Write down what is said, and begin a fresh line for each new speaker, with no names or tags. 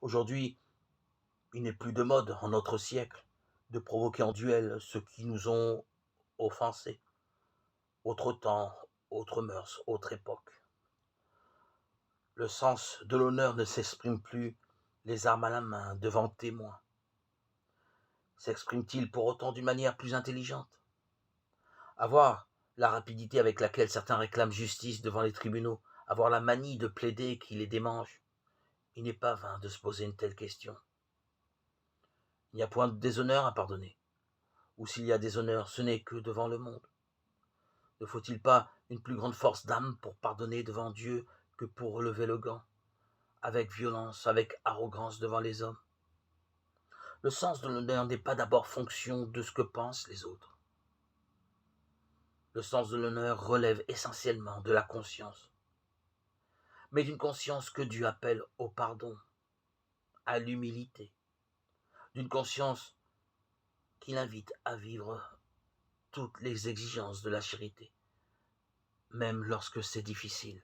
Aujourd'hui, il n'est plus de mode en notre siècle de provoquer en duel ceux qui nous ont offensés. Autre temps, autre mœurs, autre époque. Le sens de l'honneur ne s'exprime plus les armes à la main devant témoins. S'exprime-t-il pour autant d'une manière plus intelligente? Avoir la rapidité avec laquelle certains réclament justice devant les tribunaux, avoir la manie de plaider qui les démange, il n'est pas vain de se poser une telle question. Il n'y a point de déshonneur à pardonner, ou s'il y a déshonneur, ce n'est que devant le monde. Ne faut-il pas une plus grande force d'âme pour pardonner devant Dieu que pour relever le gant, avec violence, avec arrogance devant les hommes? Le sens de l'honneur n'est pas d'abord fonction de ce que pensent les autres. Le sens de l'honneur relève essentiellement de la conscience, mais d'une conscience que Dieu appelle au pardon, à l'humilité, d'une conscience qui l'invite à vivre toutes les exigences de la charité, même lorsque c'est difficile.